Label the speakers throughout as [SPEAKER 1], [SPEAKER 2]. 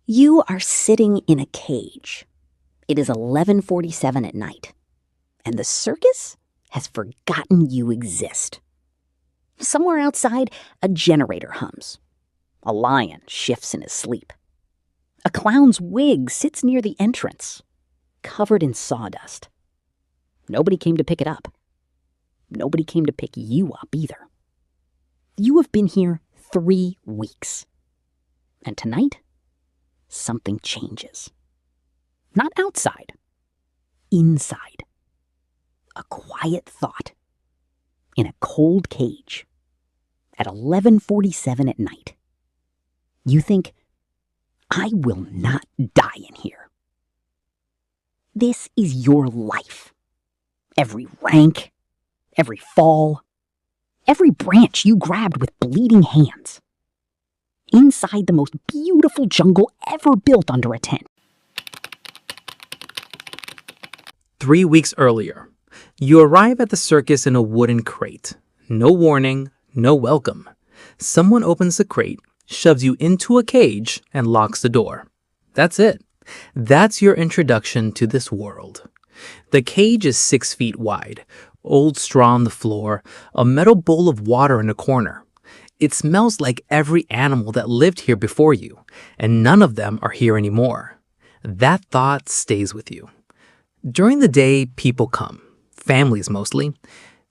[SPEAKER 1] You are sitting in a cage. It is 11:47 at night, and the circus has forgotten you exist. Somewhere outside, a generator hums. A lion shifts in his sleep. A clown's wig sits near the entrance, covered in sawdust. Nobody came to pick it up. Nobody came to pick you up either. You have been here 3 weeks. And tonight, something changes. Not outside, inside. A quiet thought. In a cold cage. At 11:47 at night. You think, I will not die in here. This is your life. Every rank, every fall, every branch you grabbed with bleeding hands. Inside the most beautiful jungle ever built under a tent.
[SPEAKER 2] 3 weeks earlier, you arrive at the circus in a wooden crate. No warning, no welcome. Someone opens the crate, shoves you into a cage, and locks the door. That's it. That's your introduction to this world. The cage is 6 feet wide, old straw on the floor, a metal bowl of water in a corner. It smells like every animal that lived here before you, and none of them are here anymore. That thought stays with you. During the day, people come, families mostly.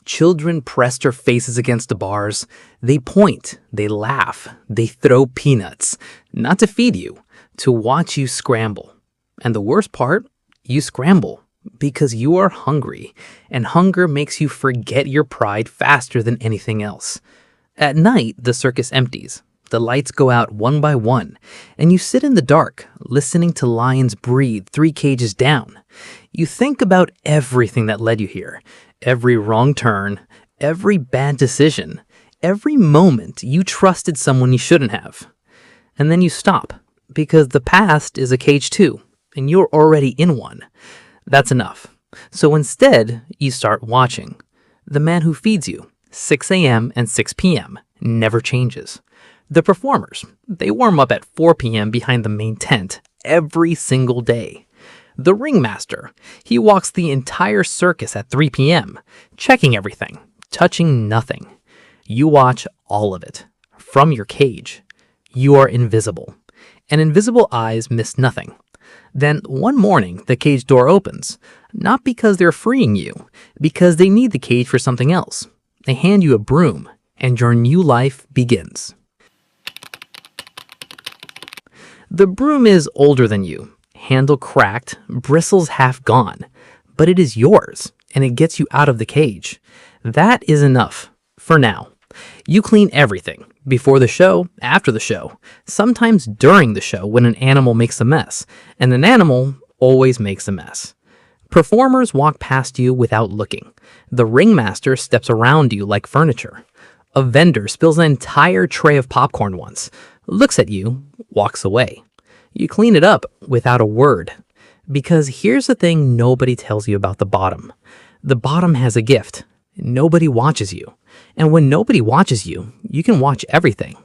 [SPEAKER 2] Children press their faces against the bars. They point, they laugh, they throw peanuts, not to feed you, to watch you scramble. And the worst part, you scramble because you are hungry, and hunger makes you forget your pride faster than anything else. At night, the circus empties. The lights go out one by one, and you sit in the dark, listening to lions breathe 3 cages down. You think about everything that led you here, every wrong turn, every bad decision, every moment you trusted someone you shouldn't have. And then you stop, because the past is a cage too, and you're already in one. That's enough. So instead, you start watching. The man who feeds you, 6 a.m. and 6 p.m., never changes. The performers, they warm up at 4 p.m. behind the main tent every single day. The ringmaster, he walks the entire circus at 3 p.m., checking everything, touching nothing. You watch all of it, from your cage. You are invisible, and invisible eyes miss nothing. Then one morning, the cage door opens, not because they're freeing you, because they need the cage for something else. They hand you a broom, and your new life begins. The broom is older than you, handle cracked, bristles half gone, but it is yours, and it gets you out of the cage. That is enough, for now. You clean everything, before the show, after the show, sometimes during the show when an animal makes a mess, and an animal always makes a mess. Performers walk past you without looking. The ringmaster steps around you like furniture. A vendor spills an entire tray of popcorn once, looks at you, walks away. You clean it up without a word. Because here's the thing nobody tells you about the bottom. The bottom has a gift. Nobody watches you. And when nobody watches you, you can watch everything.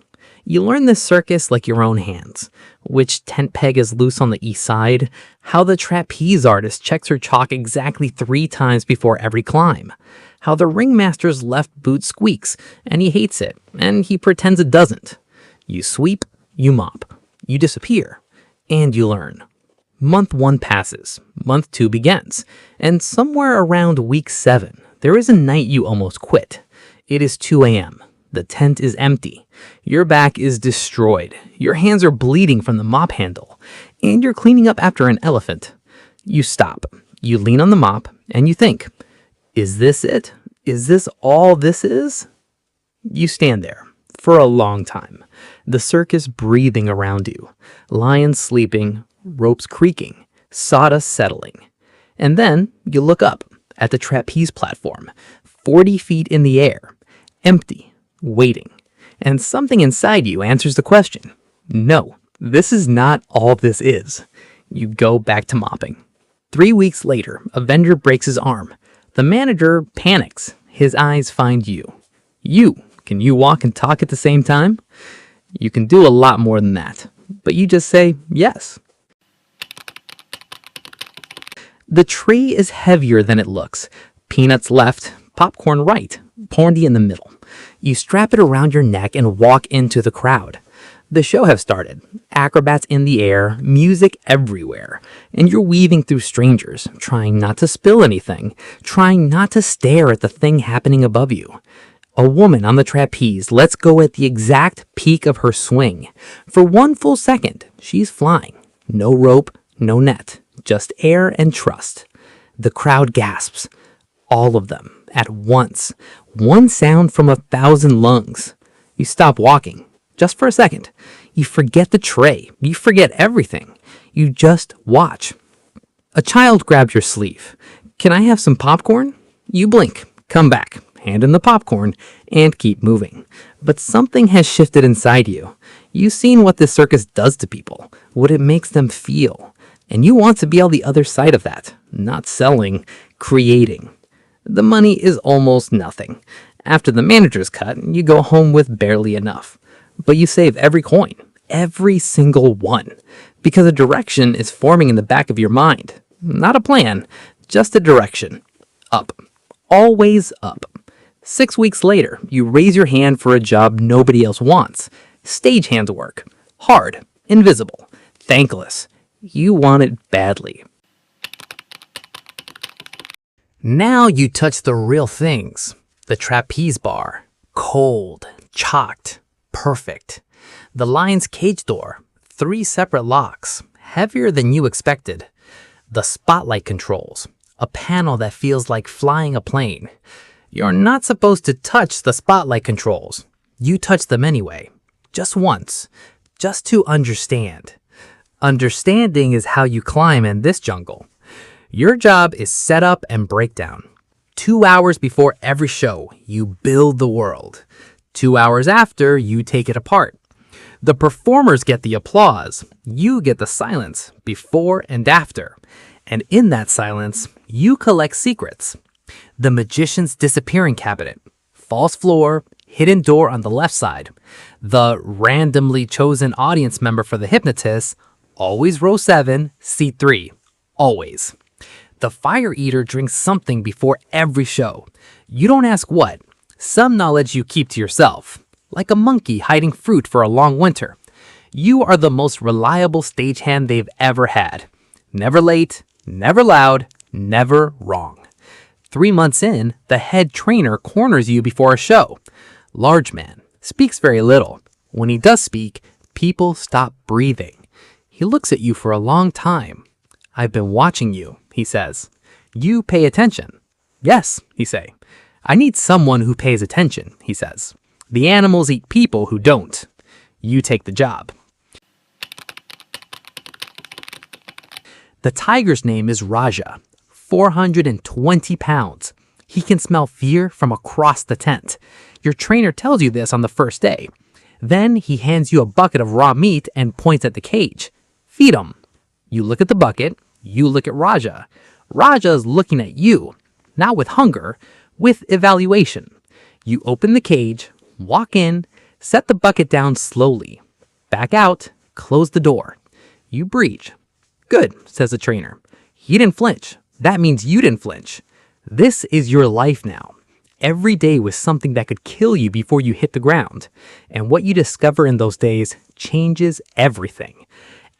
[SPEAKER 2] You learn this circus like your own hands. Which tent peg is loose on the east side. How the trapeze artist checks her chalk exactly 3 times before every climb. How the ringmaster's left boot squeaks, and he hates it, and he pretends it doesn't. You sweep, you mop, you disappear, and you learn. Month 1 passes, month 2 begins, and somewhere around week 7, there is a night you almost quit. It is 2 a.m. The tent is empty. Your back is destroyed. Your hands are bleeding from the mop handle, and you're cleaning up after an elephant. You stop, you lean on the mop, and you think, is this it? Is this all this is? You stand there for a long time, the circus breathing around you, lions sleeping, ropes creaking, sawdust settling. And then you look up at the trapeze platform, 40 feet in the air, empty, waiting. And something inside you answers the question. No, this is not all this is. You go back to mopping. 3 weeks later, a vendor breaks his arm. The manager panics. His eyes find you. You. Can you walk and talk at the same time? You can do a lot more than that. but you just say yes. The tray is heavier than it looks. Peanuts left, popcorn right, pondy in the middle. You strap it around your neck and walk into the crowd. The show has started. Acrobats in the air, music everywhere. And you're weaving through strangers, trying not to spill anything, trying not to stare at the thing happening above you. A woman on the trapeze lets go at the exact peak of her swing. For 1 full second, she's flying. No rope, no net, just air and trust. The crowd gasps. All of them, at once. One sound from 1,000 lungs. You stop walking. Just for a second. You forget the tray. You forget everything. You just watch. A child grabs your sleeve. Can I have some popcorn? You blink, come back, hand in the popcorn, and keep moving. But something has shifted inside you. You've seen what this circus does to people, what it makes them feel. And you want to be on the other side of that. Not selling, creating. The money is almost nothing. After the manager's cut, you go home with barely enough. But you save every coin, every single one, because a direction is forming in the back of your mind. Not a plan, just a direction. Up. Always up. 6 weeks later, you raise your hand for a job nobody else wants. Stagehand work. Hard. Invisible. Thankless. You want it badly. Now you touch the real things. The trapeze bar. Cold. Chalked. Perfect. The lion's cage door, 3 separate locks, heavier than you expected. The spotlight controls, a panel that feels like flying a plane. You're not supposed to touch the spotlight controls. You touch them anyway, just once, just to understand. Understanding is how you climb in this jungle. Your job is set up and breakdown. 2 hours before every show, you build the world. 2 hours after, you take it apart. The performers get the applause. You get the silence before and after. And in that silence, you collect secrets. The magician's disappearing cabinet. False floor, hidden door on the left side. The randomly chosen audience member for the hypnotist. Always row 7, seat 3. Always. The fire eater drinks something before every show. You don't ask what. Some knowledge you keep to yourself, like a monkey hiding fruit for a long winter. You are the most reliable stagehand they've ever had. Never late, never loud, never wrong. 3 months in, the head trainer corners you before a show. Large man, speaks very little. When he does speak, people stop breathing. He looks at you for a long time. I've been watching you, he says. You pay attention. Yes, he say. I need someone who pays attention, he says. The animals eat people who don't. You take the job. The tiger's name is Raja, 420 pounds. He can smell fear from across the tent. Your trainer tells you this on the first day. Then he hands you a bucket of raw meat and points at the cage. Feed him. You look at the bucket. You look at Raja. Raja is looking at you, not with hunger, with evaluation. You open the cage, walk in, set the bucket down slowly. Back out, close the door. You breathe. Good, says the trainer. He didn't flinch. That means you didn't flinch. This is your life now. Every day was something that could kill you before you hit the ground. And what you discover in those days changes everything.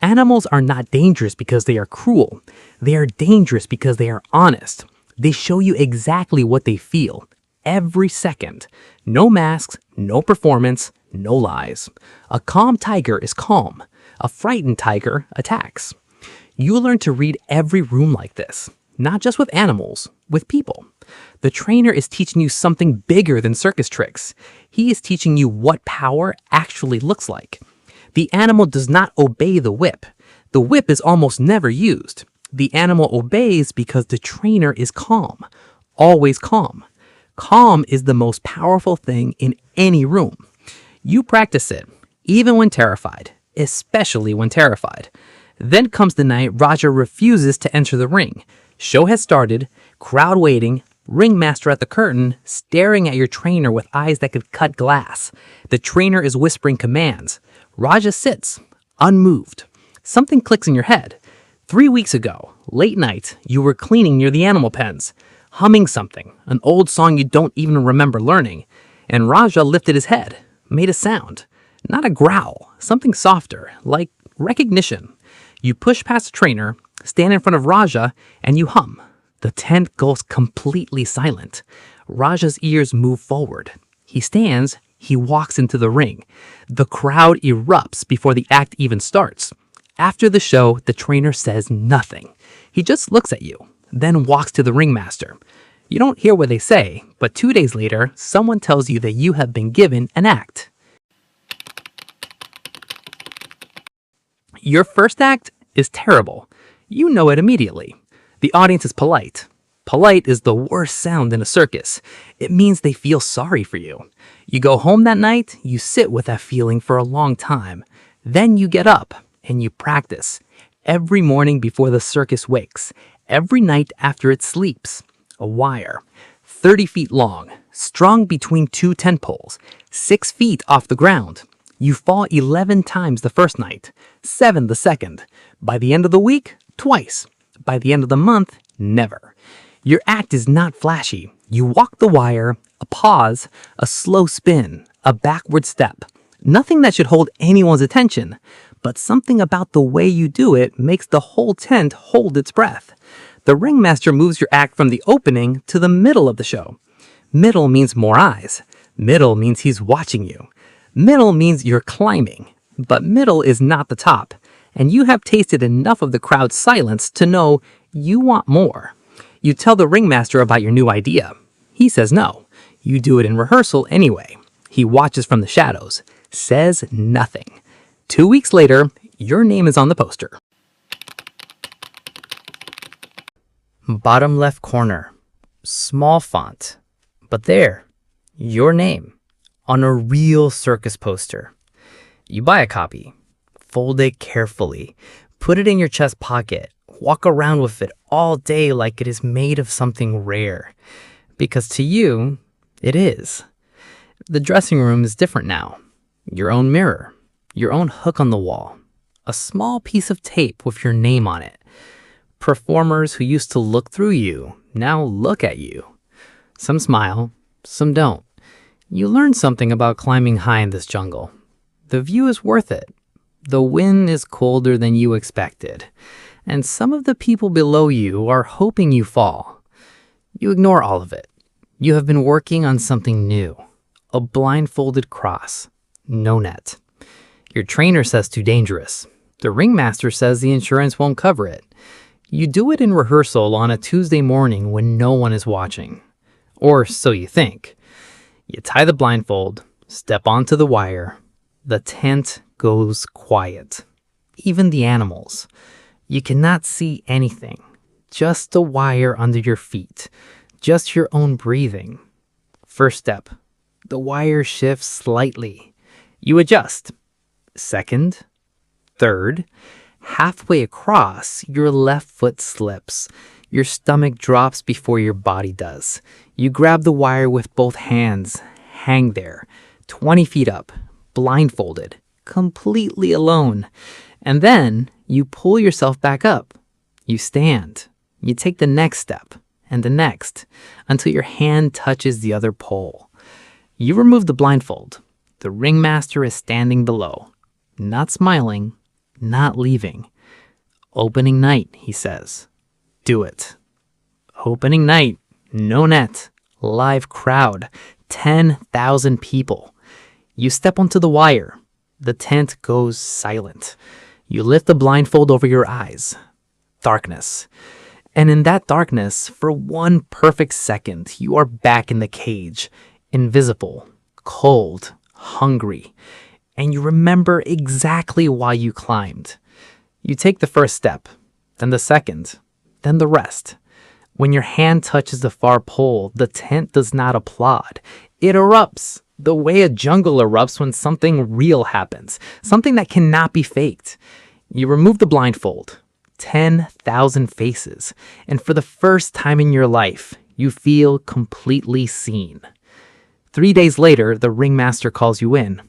[SPEAKER 2] Animals are not dangerous because they are cruel. They are dangerous because they are honest. They show you exactly what they feel, every second. No masks, no performance, no lies. A calm tiger is calm. A frightened tiger attacks. You learn to read every room like this, not just with animals, with people. The trainer is teaching you something bigger than circus tricks. He is teaching you what power actually looks like. The animal does not obey the whip. The whip is almost never used. The animal obeys because the trainer is calm, always calm. Calm is the most powerful thing in any room. You practice it, even when terrified, especially when terrified. Then comes the night Roger refuses to enter the ring. Show has started, crowd waiting, ringmaster at the curtain, staring at your trainer with eyes that could cut glass. The trainer is whispering commands. Raja sits, unmoved. Something clicks in your head. 3 weeks ago, late night, you were cleaning near the animal pens, humming something, an old song you don't even remember learning, and Raja lifted his head, made a sound. Not a growl, something softer, like recognition. You push past the trainer, stand in front of Raja, and you hum. The tent goes completely silent. Raja's ears move forward. He stands, he walks into the ring. The crowd erupts before the act even starts. After the show, the trainer says nothing. He just looks at you, then walks to the ringmaster. You don't hear what they say, but 2 days later, someone tells you that you have been given an act. Your first act is terrible. You know it immediately. The audience is polite. Polite is the worst sound in a circus. It means they feel sorry for you. You go home that night, you sit with that feeling for a long time. Then you get up and you practice. Every morning before the circus wakes. Every night after it sleeps. A wire, 30 feet long, strung between 2 tent poles, 6 feet off the ground. You fall 11 times the first night, 7 the second. By the end of the week, twice. By the end of the month, never. Your act is not flashy. You walk the wire, a pause, a slow spin, a backward step. Nothing that should hold anyone's attention, but something about the way you do it makes the whole tent hold its breath. The ringmaster moves your act from the opening to the middle of the show. Middle means more eyes. Middle means he's watching you. Middle means you're climbing. But middle is not the top, and you have tasted enough of the crowd's silence to know you want more. You tell the ringmaster about your new idea. He says no. You do it in rehearsal anyway. He watches from the shadows, says nothing. 2 weeks later, your name is on the poster. Bottom left corner, small font, but there, your name, on a real circus poster. You buy a copy, fold it carefully, put it in your chest pocket, walk around with it all day like it is made of something rare. Because to you, it is. The dressing room is different now. Your own mirror, your own hook on the wall, a small piece of tape with your name on it. Performers who used to look through you now look at you. Some smile, some don't. You learn something about climbing high in this jungle. The view is worth it. The wind is colder than you expected, and some of the people below you are hoping you fall. You ignore all of it. You have been working on something new, a blindfolded cross, no net. Your trainer says too dangerous. The ringmaster says the insurance won't cover it. You do it in rehearsal on a Tuesday morning when no one is watching. Or so you think. You tie the blindfold, step onto the wire. The tent goes quiet. Even the animals. You cannot see anything. Just the wire under your feet. Just your own breathing. First step. The wire shifts slightly. You adjust. Second. Third. Halfway across, your left foot slips. Your stomach drops before your body does. You grab the wire with both hands, hang there, 20 feet up, blindfolded, completely alone. And then you pull yourself back up. You stand. You take the next step and the next until your hand touches the other pole. You remove the blindfold. The ringmaster is standing below, not smiling, not leaving. Opening night, he says. Do it. Opening night, no net, live crowd, 10,000 people. You step onto the wire. The tent goes silent. You lift the blindfold over your eyes. Darkness. And in that darkness, for one perfect second, you are back in the cage. Invisible, cold, hungry. And you remember exactly why you climbed. You take the first step, then the second, then the rest. When your hand touches the far pole, the tent does not applaud. It erupts the way a jungle erupts when something real happens, something that cannot be faked. You remove the blindfold, 10,000 faces, and for the first time in your life, you feel completely seen. 3 days later, the ringmaster calls you in.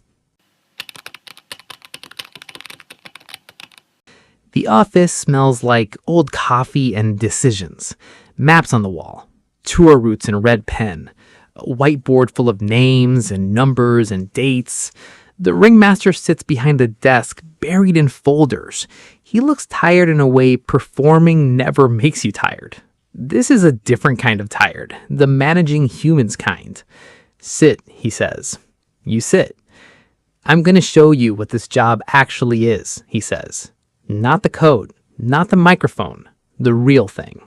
[SPEAKER 2] The office smells like old coffee and decisions, maps on the wall, tour routes in red pen, a whiteboard full of names and numbers and dates. The ringmaster sits behind a desk buried in folders. He looks tired in a way performing never makes you tired. This is a different kind of tired, the managing humans kind. Sit, he says. You sit. I'm going to show you what this job actually is, he says. Not the code, not the microphone, the real thing.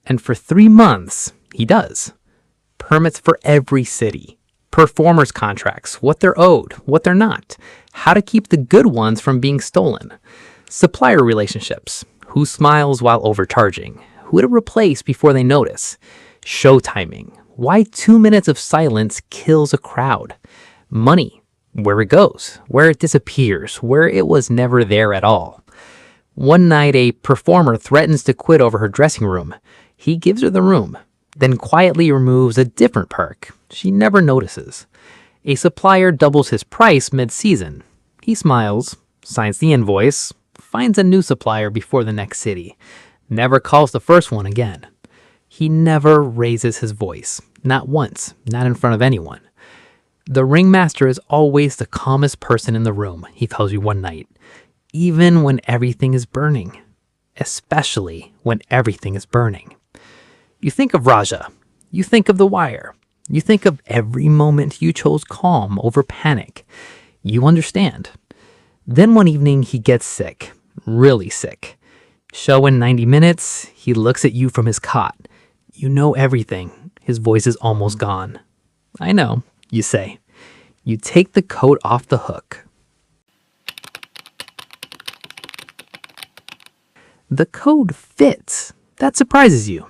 [SPEAKER 2] And for 3 months, he does. Permits for every city. Performers' contracts, what they're owed, what they're not. How to keep the good ones from being stolen. Supplier relationships. Who smiles while overcharging? Who to replace before they notice? Show timing. Why 2 minutes of silence kills a crowd? Money. Where it goes, where it disappears, where it was never there at all. One night, a performer threatens to quit over her dressing room. He gives her the room, then quietly removes a different perk. She never notices. A supplier doubles his price mid-season. He smiles, signs the invoice, finds a new supplier before the next city. Never calls the first one again. He never raises his voice. Not once, not in front of anyone. The ringmaster is always the calmest person in the room, he tells you one night. Even when everything is burning. Especially when everything is burning. You think of Raja. You think of The Wire. You think of every moment you chose calm over panic. You understand. Then one evening he gets sick. Really sick. Show in 90 minutes, he looks at you from his cot. You know everything. His voice is almost gone. I know, you say. You take the coat off the hook. The code fits. That surprises you.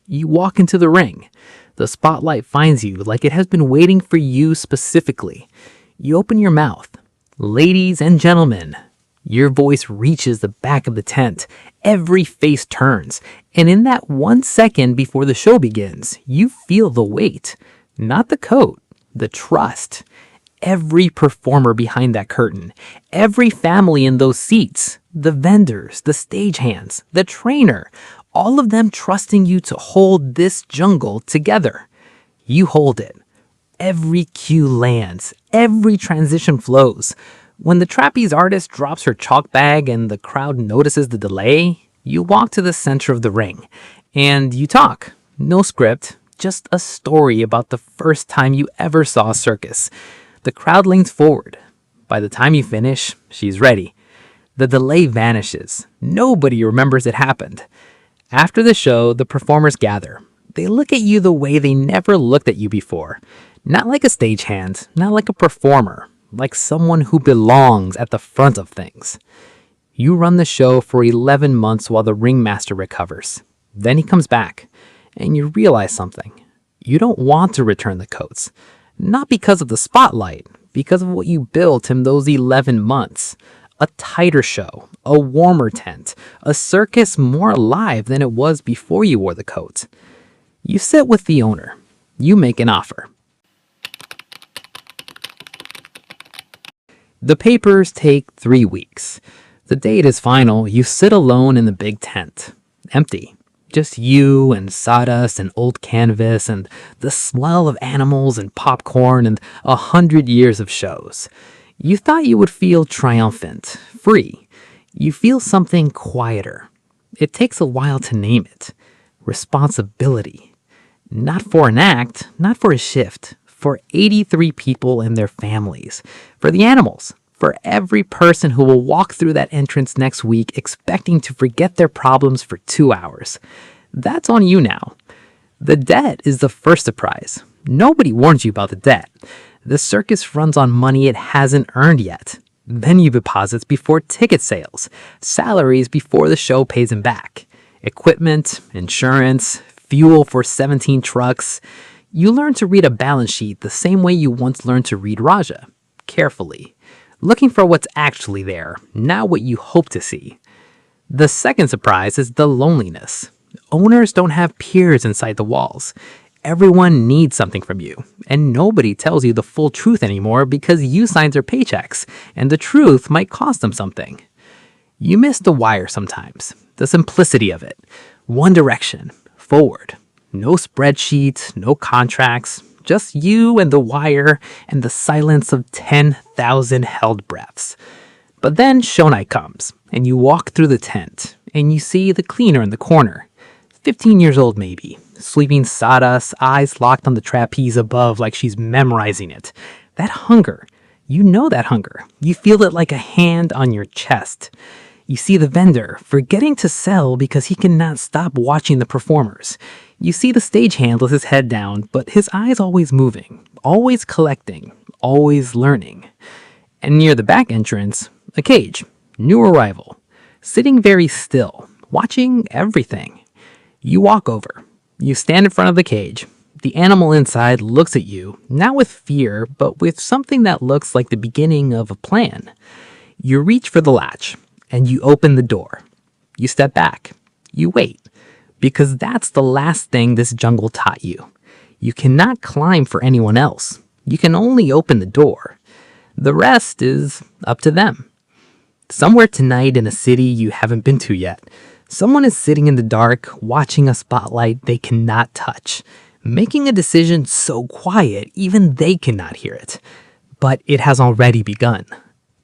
[SPEAKER 2] You walk into the ring. The spotlight finds you like it has been waiting for you specifically. You open your mouth. Ladies and gentlemen. Your voice reaches the back of the tent. Every face turns. And in that 1 second before the show begins, you feel the weight. Not the coat, the trust. Every performer behind that curtain. Every family in those seats. The vendors, the stagehands, the trainer. All of them trusting you to hold this jungle together. You hold it. Every cue lands. Every transition flows. When the trapeze artist drops her chalk bag and the crowd notices the delay, you walk to the center of the ring and you talk. No script, just a story about the first time you ever saw a circus. The crowd leans forward. By the time you finish, she's ready. The delay vanishes. Nobody remembers it happened. After the show, the performers gather. They look at you the way they never looked at you before. Not like a stagehand, not like a performer. Like someone who belongs at the front of things. You run the show for 11 months while the ringmaster recovers. Then he comes back, and you realize something. You don't want to return the coats. Not because of the spotlight, because of what you built in those 11 months. A tighter show, a warmer tent, a circus more alive than it was before you wore the coat. You sit with the owner. You make an offer. The papers take 3 weeks. The date is final. You sit alone in the big tent. Empty. Just you and sawdust and old canvas and the smell of animals and popcorn and 100 years of shows. You thought you would feel triumphant, free. You feel something quieter. It takes a while to name it. Responsibility. Not for an act, not for a shift. For 83 people and their families, for the animals, for every person who will walk through that entrance next week expecting to forget their problems for 2 hours. That's on you now. The debt is the first surprise. Nobody warns you about the debt. The circus runs on money it hasn't earned yet. Venue deposits before ticket sales, salaries before the show pays him back, equipment, insurance, fuel for 17 trucks. You learn to read a balance sheet the same way you once learned to read Raja, carefully, looking for what's actually there, not what you hope to see. The second surprise is the loneliness. Owners don't have peers inside the walls. Everyone needs something from you, and nobody tells you the full truth anymore because you signed their paychecks, and the truth might cost them something. You miss the wire sometimes, the simplicity of it. One direction, forward. No spreadsheets, no contracts, just you and the wire and the silence of 10,000 held breaths. But then show night comes, and you walk through the tent, and you see the cleaner in the corner. 15 years old maybe, sweeping sawdust, eyes locked on the trapeze above like she's memorizing it. That hunger, you know that hunger. You feel it like a hand on your chest. You see the vendor forgetting to sell because he cannot stop watching the performers. You see the stagehand with his head down, but his eyes always moving, always collecting, always learning. And near the back entrance, a cage, new arrival, sitting very still, watching everything. You walk over. You stand in front of the cage. The animal inside looks at you, not with fear, but with something that looks like the beginning of a plan. You reach for the latch, and you open the door. You step back. You wait, because that's the last thing this jungle taught you. You cannot climb for anyone else. You can only open the door. The rest is up to them. Somewhere tonight in a city you haven't been to yet, someone is sitting in the dark, watching a spotlight they cannot touch, making a decision so quiet even they cannot hear it. But it has already begun.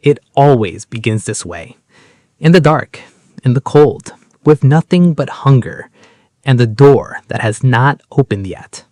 [SPEAKER 2] It always begins this way. In the dark, in the cold, with nothing but hunger, and the door that has not opened yet.